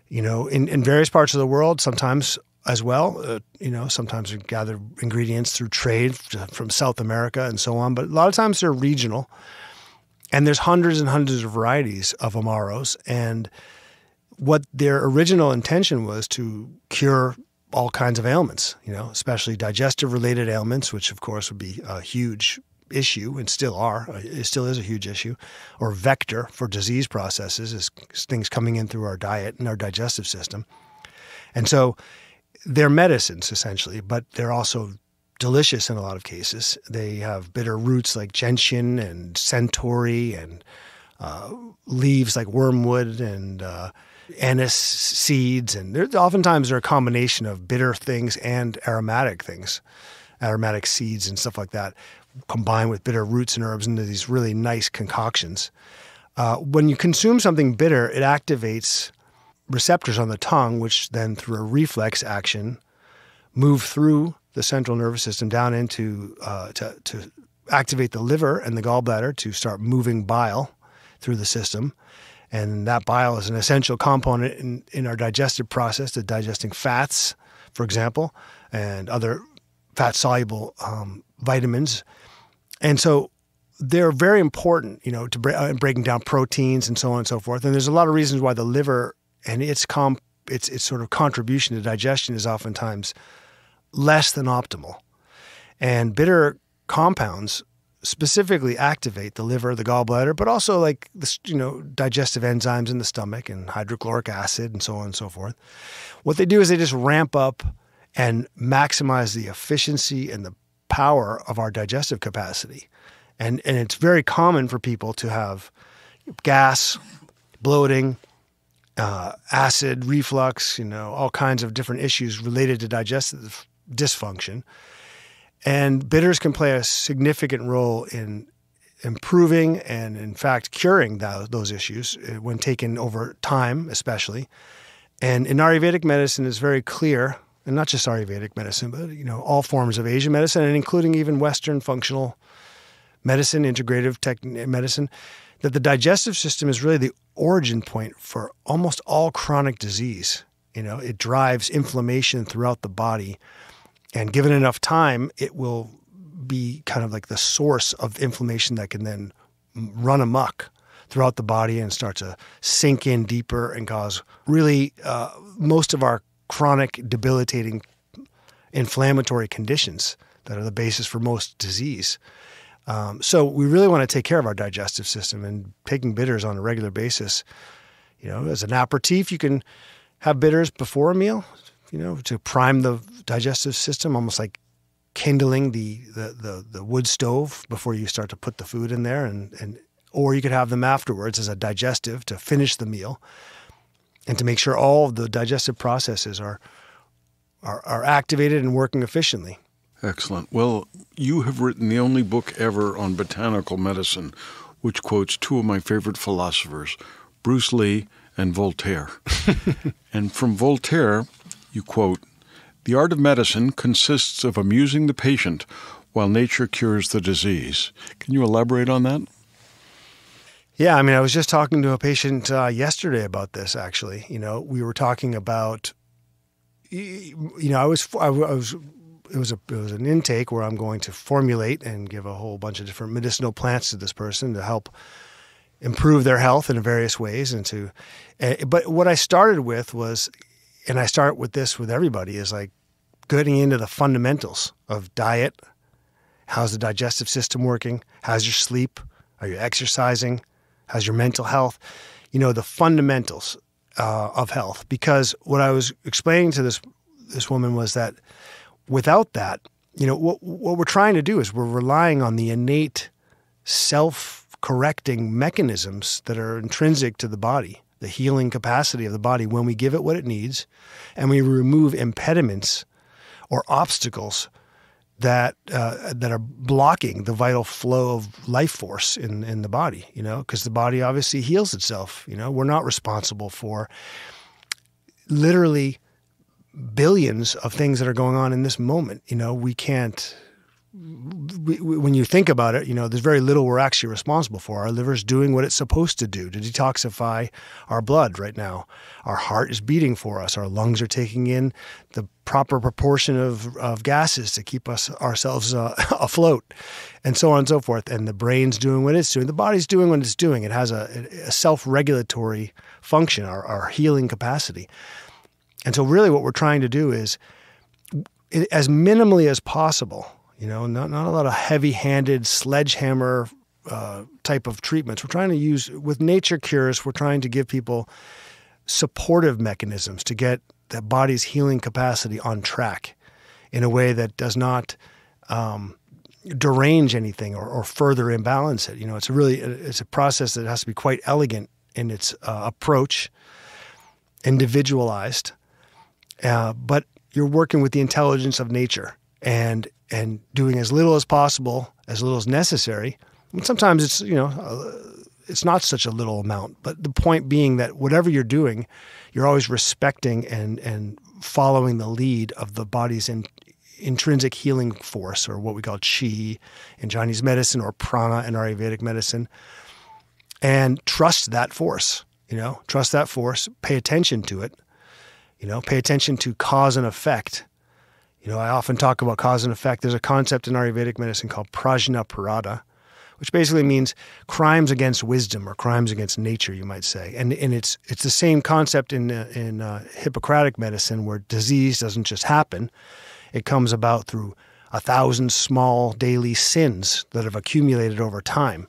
in various parts of the world, sometimes as well. Sometimes we gather ingredients through trade from South America and so on. But a lot of times they're regional. And there's hundreds and hundreds of varieties of amaros. And what their original intention was to cure all kinds of ailments, especially digestive-related ailments, which of course would be a huge issue and still are. It still is a huge issue, or vector for disease processes, is things coming in through our diet and our digestive system. And so they're medicines essentially, but they're also delicious in a lot of cases. They have bitter roots like gentian and centauri and leaves like wormwood and anise seeds, and oftentimes they're a combination of bitter things and aromatic things, aromatic seeds and stuff like that, combined with bitter roots and herbs into these really nice concoctions. When you consume something bitter, it activates receptors on the tongue, which then through a reflex action move through the central nervous system down into to activate the liver and the gallbladder to start moving bile through the system. And that bile is an essential component in our digestive process, to digesting fats, for example, and other fat-soluble vitamins. And so they're very important, to breaking down proteins and so on and so forth. And there's a lot of reasons why the liver and its sort of contribution to digestion is oftentimes less than optimal. And bitter compounds specifically activate the liver, the gallbladder, but also like digestive enzymes in the stomach and hydrochloric acid and so on and so forth. What they do is they just ramp up and maximize the efficiency and the power of our digestive capacity. And it's very common for people to have gas, bloating, acid, reflux, all kinds of different issues related to digestive dysfunction. And bitters can play a significant role in improving and, in fact, curing those issues when taken over time, especially. And in Ayurvedic medicine, it's very clear, and not just Ayurvedic medicine, but all forms of Asian medicine, and including even Western functional medicine, integrative medicine, that the digestive system is really the origin point for almost all chronic disease. It drives inflammation throughout the body. And given enough time, it will be kind of like the source of inflammation that can then run amok throughout the body and start to sink in deeper and cause really most of our chronic, debilitating, inflammatory conditions that are the basis for most disease. So we really want to take care of our digestive system, and taking bitters on a regular basis. As an aperitif, you can have bitters before a meal, to prime the digestive system, almost like kindling the wood stove before you start to put the food in there, or you could have them afterwards as a digestive to finish the meal and to make sure all of the digestive processes are activated and working efficiently. Excellent. Well, you have written the only book ever on botanical medicine, which quotes two of my favorite philosophers, Bruce Lee and Voltaire. And from Voltaire, you quote, "The art of medicine consists of amusing the patient while nature cures the disease." Can you elaborate on that? Yeah, I was just talking to a patient yesterday about this, actually. We were talking about, it was an intake where I'm going to formulate and give a whole bunch of different medicinal plants to this person to help improve their health in various ways. But what I started with was, and I start with this with everybody, is like getting into the fundamentals of diet. How's the digestive system working? How's your sleep? Are you exercising? How's your mental health? The fundamentals of health. Because what I was explaining to this woman was that without that, what we're trying to do is we're relying on the innate self-correcting mechanisms that are intrinsic to the body, the healing capacity of the body when we give it what it needs, and we remove impediments or obstacles that are blocking the vital flow of life force in the body, because the body obviously heals itself. We're not responsible for literally billions of things that are going on in this moment. We can't. When you think about it, there's very little we're actually responsible for. Our liver's doing what it's supposed to do to detoxify our blood right now. Our heart is beating for us. Our lungs are taking in the proper proportion of gases to keep ourselves afloat, and so on and so forth. And the brain's doing what it's doing. The body's doing what it's doing. It has a self-regulatory function, our healing capacity. And so really what we're trying to do is, as minimally as possible, not a lot of heavy-handed sledgehammer type of treatments. We're trying to use, with nature cures, we're trying to give people supportive mechanisms to get the body's healing capacity on track in a way that does not derange anything or further imbalance it. It's a process that has to be quite elegant in its approach, individualized, but you're working with the intelligence of nature and doing as little as possible, as little as necessary. And sometimes it's not such a little amount, but the point being that whatever you're doing, you're always respecting and following the lead of the body's intrinsic healing force, or what we call qi in Chinese medicine, or prana in Ayurvedic medicine, and trust that force. Trust that force. Pay attention to it. Pay attention to cause and effect. I often talk about cause and effect. There's a concept in Ayurvedic medicine called prajna parada, which basically means crimes against wisdom, or crimes against nature, you might say. And it's the same concept in Hippocratic medicine, where disease doesn't just happen. It comes about through 1,000 small daily sins that have accumulated over time.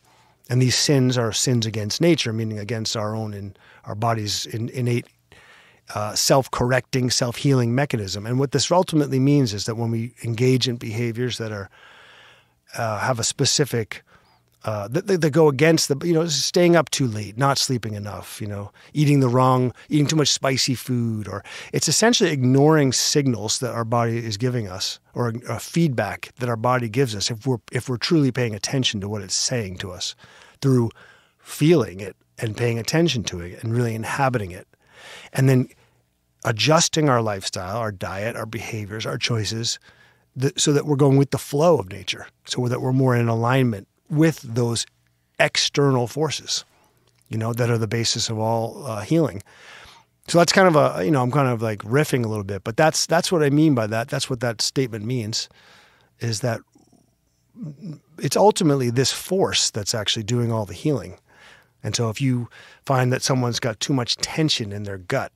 And these sins are sins against nature, meaning against our own and our body's innate self-correcting, self-healing mechanism. And what this ultimately means is that when we engage in behaviors that are have a specific that go against staying up too late, not sleeping enough, eating too much spicy food, or it's essentially ignoring signals that our body is giving us, or feedback that our body gives us, if we're truly paying attention to what it's saying to us through feeling it and paying attention to it and really inhabiting it. And then adjusting our lifestyle, our diet, our behaviors, our choices, so that we're going with the flow of nature, so that we're more in alignment with those external forces, that are the basis of all healing. So that's kind of I'm kind of like riffing a little bit, but that's what I mean by that. That's what that statement means, is that it's ultimately this force that's actually doing all the healing. And so if you find that someone's got too much tension in their gut,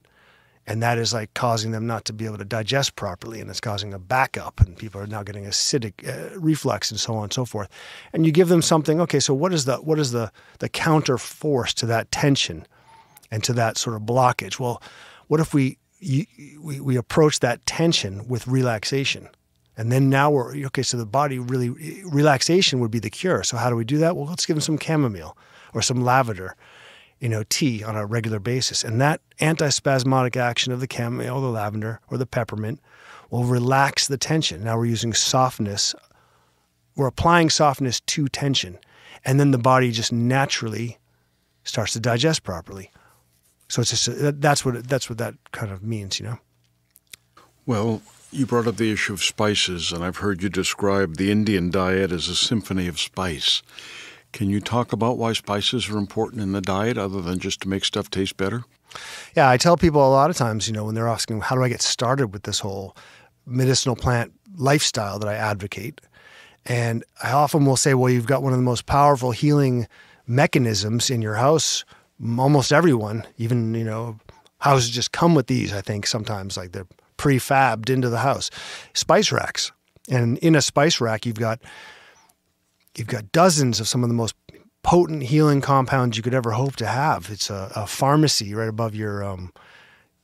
and that is like causing them not to be able to digest properly, and it's causing a backup, and people are now getting acidic reflux and so on and so forth. And you give them something, okay, so what is the counter force to that tension and to that sort of blockage? Well, what if we approach that tension with relaxation? And then now so the body really, relaxation would be the cure. So how do we do that? Well, let's give them some chamomile or some lavender, tea on a regular basis. And that antispasmodic action of the chamomile, the lavender, or the peppermint will relax the tension. Now we're using softness. We're applying softness to tension. And then the body just naturally starts to digest properly. So it's just, that's what that kind of means, Well, you brought up the issue of spices, and I've heard you describe the Indian diet as a symphony of spice. Can you talk about why spices are important in the diet, other than just to make stuff taste better? Yeah, I tell people a lot of times, when they're asking, how do I get started with this whole medicinal plant lifestyle that I advocate? And I often will say, well, you've got one of the most powerful healing mechanisms in your house. Almost everyone, even, houses just come with these, I think, sometimes, like they're prefabbed into the house. Spice racks. And in a spice rack, you've got dozens of some of the most potent healing compounds you could ever hope to have. It's a pharmacy right above your,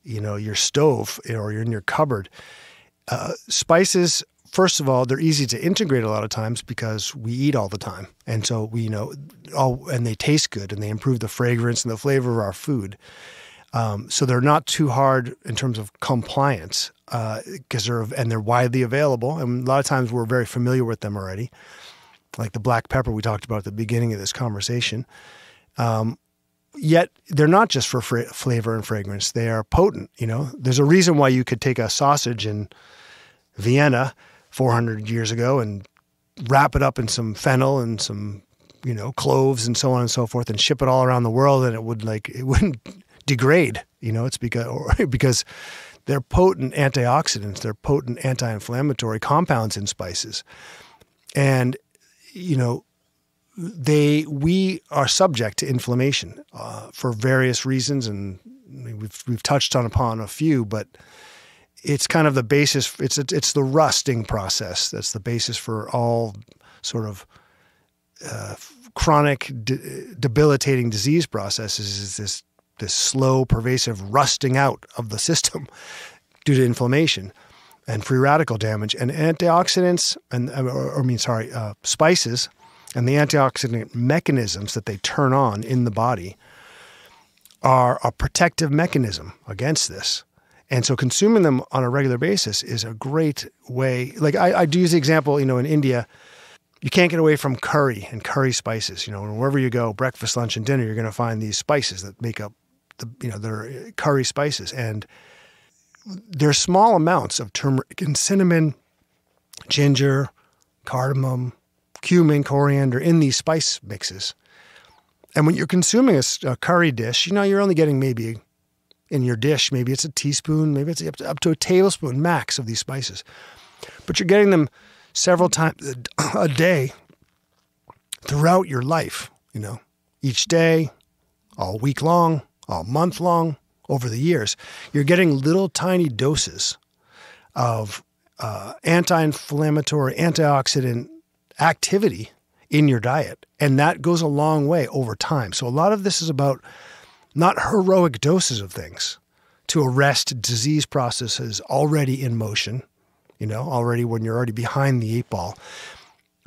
your stove, or you're in your cupboard. Spices, first of all, they're easy to integrate a lot of times because we eat all the time. And so and they taste good, and they improve the fragrance and the flavor of our food. So they're not too hard in terms of compliance because they're widely available. And a lot of times we're very familiar with them already, like the black pepper we talked about at the beginning of this conversation. Yet they're not just for flavor and fragrance. They are potent. There's a reason why you could take a sausage in Vienna 400 years ago and wrap it up in some fennel and some, cloves and so on and so forth and ship it all around the world, and it wouldn't degrade. It's because they're potent antioxidants. They're potent anti-inflammatory compounds in spices. And, we are subject to inflammation for various reasons, and we've touched upon a few, but it's kind of the basis. It's the rusting process that's the basis for all sort of chronic, debilitating disease processes. Is this slow, pervasive rusting out of the system due to inflammation and free radical damage. And antioxidants, spices, and the antioxidant mechanisms that they turn on in the body are a protective mechanism against this. And so consuming them on a regular basis is a great way. Like I do use the example, in India, you can't get away from curry and curry spices. Wherever you go, breakfast, lunch, and dinner, you're going to find these spices that make up they're curry spices. And there's small amounts of turmeric and cinnamon, ginger, cardamom, cumin, coriander in these spice mixes. And when you're consuming a curry dish, you're only getting maybe in your dish, maybe it's a teaspoon, maybe it's up to a tablespoon max of these spices. But you're getting them several times a day throughout your life, each day, all week long, all month long, over the years. You're getting little tiny doses of anti-inflammatory, antioxidant activity in your diet. And that goes a long way over time. So a lot of this is about not heroic doses of things to arrest disease processes already in motion, already when you're already behind the eight ball,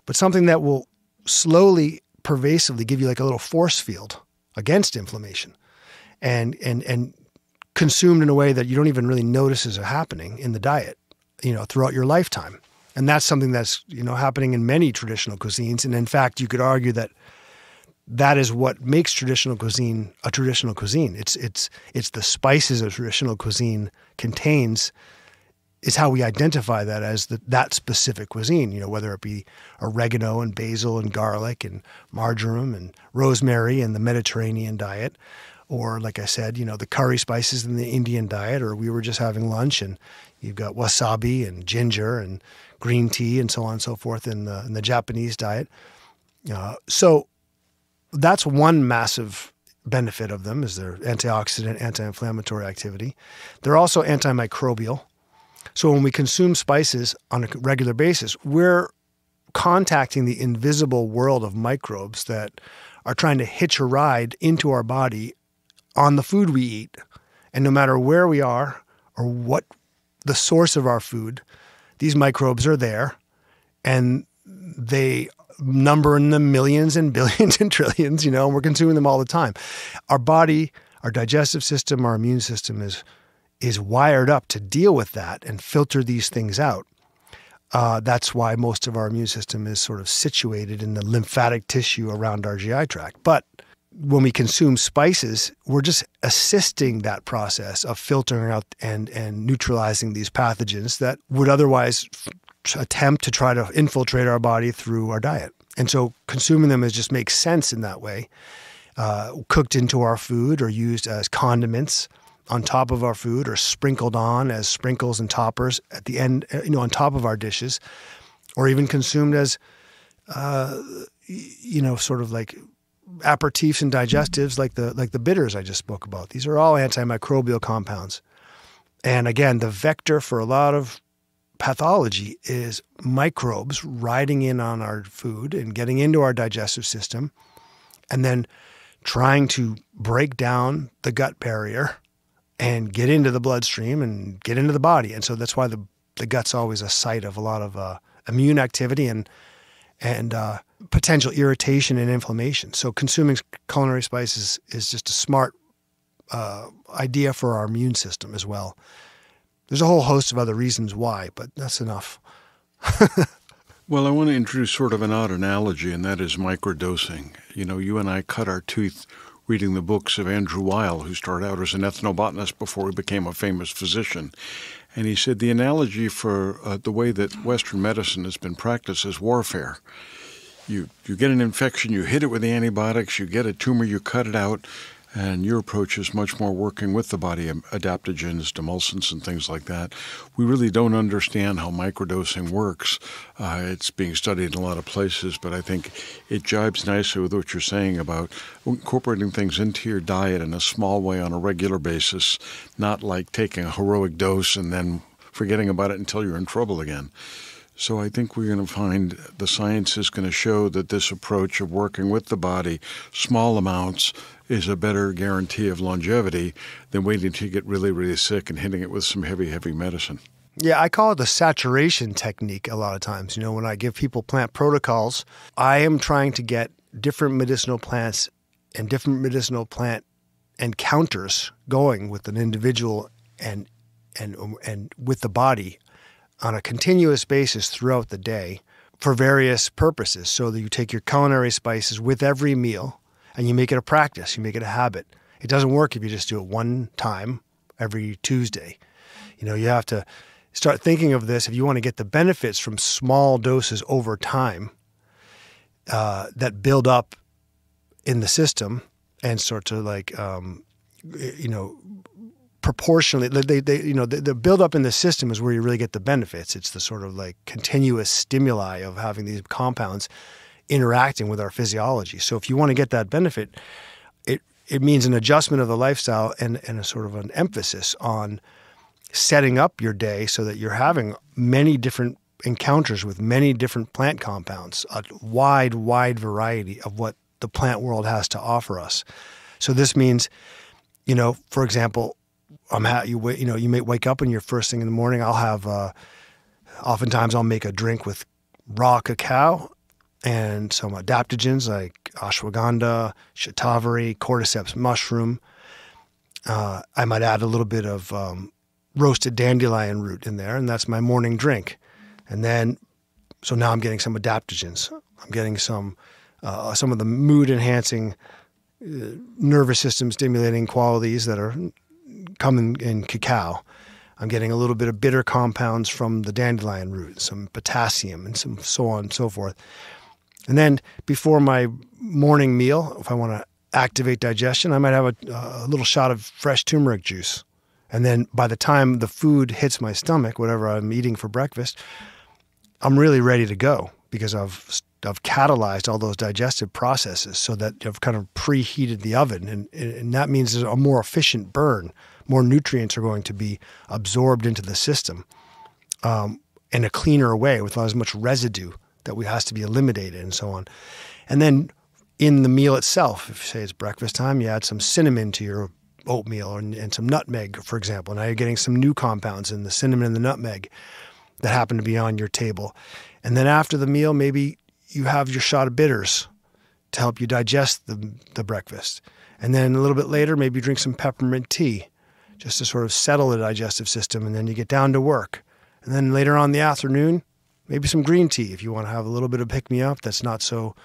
but something that will slowly, pervasively give you like a little force field against inflammation and consumed in a way that you don't even really notice is happening in the diet, throughout your lifetime. And that's something that's, happening in many traditional cuisines. And in fact, you could argue that that is what makes traditional cuisine a traditional cuisine. It's the spices a traditional cuisine contains is how we identify that as that specific cuisine, whether it be oregano and basil and garlic and marjoram and rosemary in the Mediterranean diet, or like I said, the curry spices in the Indian diet, or we were just having lunch and you've got wasabi and ginger and green tea and so on and so forth in the Japanese diet. So that's one massive benefit of them is their antioxidant, anti-inflammatory activity. They're also antimicrobial. So when we consume spices on a regular basis, we're contacting the invisible world of microbes that are trying to hitch a ride into our body on the food we eat. And no matter where we are or what the source of our food, these microbes are there and they number in the millions and billions and trillions, and we're consuming them all the time. Our body, our digestive system, our immune system is wired up to deal with that and filter these things out. That's why most of our immune system is sort of situated in the lymphatic tissue around our GI tract. But when we consume spices, we're just assisting that process of filtering out and neutralizing these pathogens that would otherwise attempt to try to infiltrate our body through our diet. And so consuming them just makes sense in that way, cooked into our food or used as condiments on top of our food or sprinkled on as sprinkles and toppers at the end, on top of our dishes, or even consumed as, sort of like aperitifs and digestives like the bitters I just spoke about. These are all antimicrobial compounds. And again, the vector for a lot of pathology is microbes riding in on our food and getting into our digestive system and then trying to break down the gut barrier and get into the bloodstream and get into the body. And so that's why the gut's always a site of a lot of immune activity and potential irritation and inflammation. So consuming culinary spices is just a smart idea for our immune system as well. There's a whole host of other reasons why, but that's enough. Well, I want to introduce sort of an odd analogy, and that is microdosing. You know, you and I cut our teeth reading the books of Andrew Weil, who started out as an ethnobotanist before he became a famous physician. And he said the analogy for the way that Western medicine has been practiced is warfare. You get an infection, you hit it with the antibiotics, you get a tumor, you cut it out, and your approach is much more working with the body, adaptogens, demulcents, and things like that. We really don't understand how microdosing works. It's being studied in a lot of places, but I think it jibes nicely with what you're saying about incorporating things into your diet in a small way on a regular basis, not like taking a heroic dose and then forgetting about it until you're in trouble again. So I think we're going to find the science is going to show that this approach of working with the body, small amounts, is a better guarantee of longevity than waiting until you get really, really sick and hitting it with some heavy, heavy medicine. Yeah, I call it the saturation technique a lot of times. You know, when I give people plant protocols, I am trying to get different medicinal plants and different medicinal plant encounters going with an individual and with the body on a continuous basis throughout the day for various purposes. So that you take your culinary spices with every meal and you make it a practice, you make it a habit. It doesn't work if you just do it one time every Tuesday. You know, you have to start thinking of this if you want to get the benefits from small doses over time that build up in the system and sort of like, proportionally, the build up in the system is where you really get the benefits. It's the sort of like continuous stimuli of having these compounds interacting with our physiology. So if you want to get that benefit, it means an adjustment of the lifestyle and a sort of an emphasis on setting up your day so that you're having many different encounters with many different plant compounds, a wide variety of what the plant world has to offer us. So this means, you know, for example, you may wake up and your first thing in the morning, I'll have, oftentimes I'll make a drink with raw cacao and some adaptogens like ashwagandha, shatavari, cordyceps mushroom. I might add a little bit of roasted dandelion root in there, and that's my morning drink. And then, so now I'm getting some adaptogens. I'm getting some of the mood-enhancing, nervous system stimulating qualities that are come in cacao. I'm getting a little bit of bitter compounds from the dandelion root, some potassium, and some so on and so forth. And then before my morning meal, if I want to activate digestion, I might have a little shot of fresh turmeric juice. And then by the time the food hits my stomach, whatever I'm eating for breakfast, I'm really ready to go because I've catalyzed all those digestive processes so that I've kind of preheated the oven. And that means there's a more efficient burn. More nutrients are going to be absorbed into the system in a cleaner way without as much residue that has to be eliminated and so on. And then in the meal itself, if you say it's breakfast time, you add some cinnamon to your oatmeal and some nutmeg, for example. Now you're getting some new compounds in the cinnamon and the nutmeg that happen to be on your table. And then after the meal, maybe you have your shot of bitters to help you digest the breakfast. And then a little bit later, maybe you drink some peppermint tea just to sort of settle the digestive system. And then you get down to work. And then later on in the afternoon, maybe some green tea if you want to have a little bit of pick-me-up that's not so,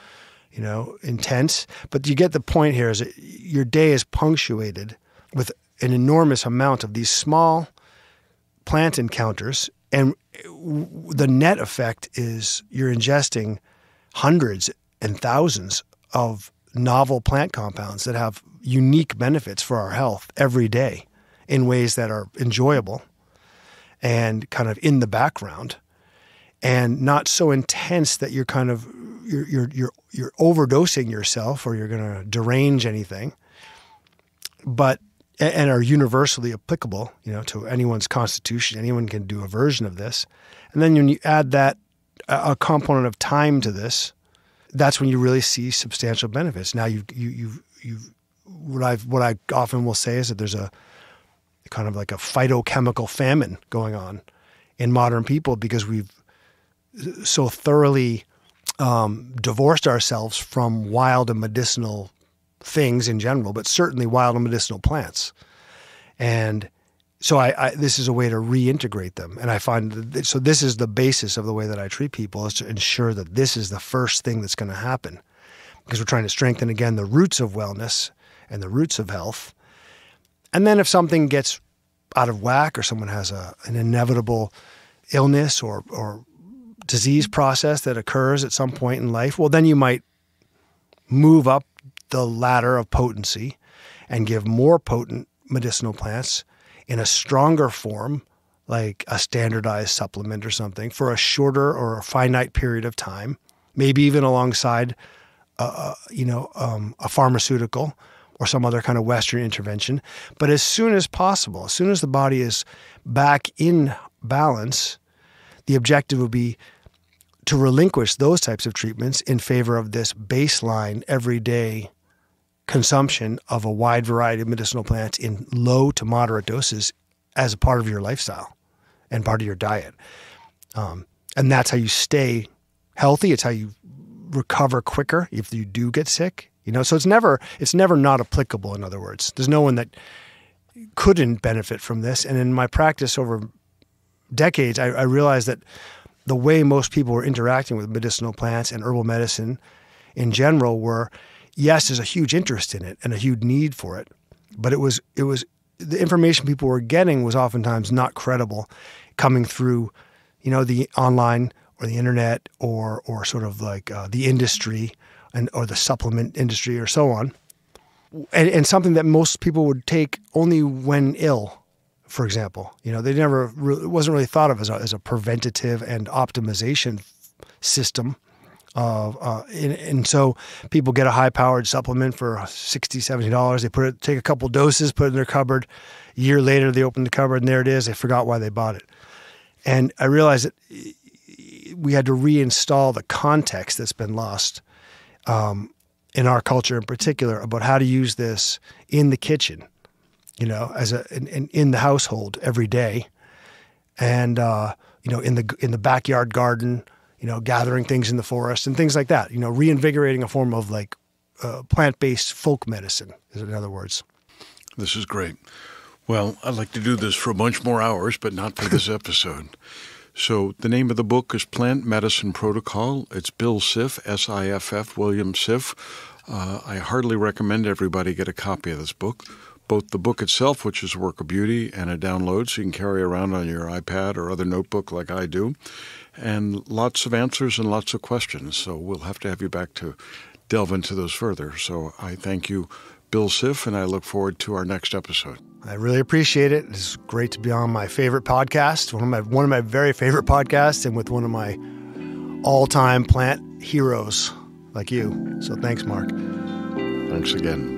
intense. But you get the point here is that your day is punctuated with an enormous amount of these small plant encounters. And the net effect is you're ingesting hundreds and thousands of novel plant compounds that have unique benefits for our health every day in ways that are enjoyable and kind of in the background and not so intense that you're kind of you're overdosing yourself or you're going to derange anything, but and are universally applicable, to anyone's constitution. Anyone can do a version of this. And then when you add that a component of time to this, that's when you really see substantial benefits. Now what I often will say is that there's a kind of like a phytochemical famine going on in modern people because we've so thoroughly divorced ourselves from wild and medicinal things in general, but certainly wild and medicinal plants. And so this is a way to reintegrate them. And I find that, so this is the basis of the way that I treat people, is to ensure that this is the first thing that's going to happen, because we're trying to strengthen, again, the roots of wellness and the roots of health. And then if something gets out of whack, or someone has an inevitable illness or disease process that occurs at some point in life, well, then you might move up the ladder of potency and give more potent medicinal plants in a stronger form, like a standardized supplement or something, for a shorter or a finite period of time, maybe even alongside a pharmaceutical or some other kind of Western intervention. But as soon as possible, as soon as the body is back in balance, the objective would be to relinquish those types of treatments in favor of this baseline everyday consumption of a wide variety of medicinal plants in low to moderate doses as a part of your lifestyle and part of your diet. And that's how you stay healthy. It's how you recover quicker if you do get sick. So it's never not applicable, in other words. There's no one that couldn't benefit from this. And in my practice over decades, I realized that the way most people were interacting with medicinal plants and herbal medicine in general were, yes, there's a huge interest in it and a huge need for it, but it was the information people were getting was oftentimes not credible, coming through, the online or the internet or sort of like the industry or the supplement industry or so on, and something that most people would take only when ill. For example, they never it wasn't really thought of as a preventative and optimization system. And so people get a high-powered supplement for $60, $70. They take a couple doses, put it in their cupboard. A year later, they open the cupboard, and there it is. They forgot why they bought it. And I realized that we had to reinstall the context that's been lost in our culture in particular about how to use this in the kitchen, as in the household every day, and in the backyard garden, gathering things in the forest and things like that. Reinvigorating a form of like plant-based folk medicine, in other words. This is great. Well, I'd like to do this for a bunch more hours, but not for this episode. So the name of the book is Plant Medicine Protocol. It's Bill Siff, S-I-F-F, William Siff. I heartily recommend everybody get a copy of this book. Both the book itself, which is a work of beauty, and a download so you can carry around on your iPad or other notebook like I do, and lots of answers and lots of questions. So we'll have to have you back to delve into those further. So I thank you, Bill Siff, and I look forward to our next episode. I really appreciate it. It's great to be on my favorite podcast, one of my very favorite podcasts, and with one of my all-time plant heroes like you. So thanks, Mark. Thanks again.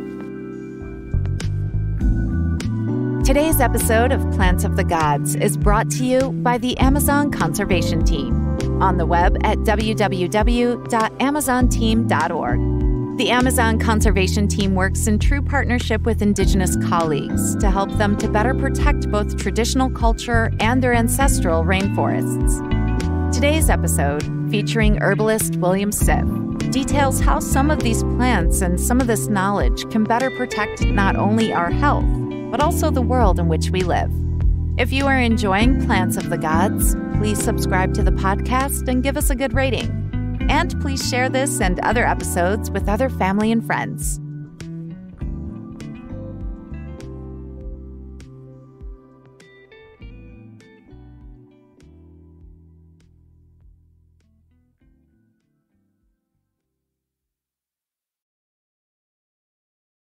Today's episode of Plants of the Gods is brought to you by the Amazon Conservation Team on the web at www.amazonteam.org. The Amazon Conservation Team works in true partnership with Indigenous colleagues to help them to better protect both traditional culture and their ancestral rainforests. Today's episode, featuring herbalist William Siff, details how some of these plants and some of this knowledge can better protect not only our health, but also the world in which we live. If you are enjoying Plants of the Gods, please subscribe to the podcast and give us a good rating. And please share this and other episodes with other family and friends.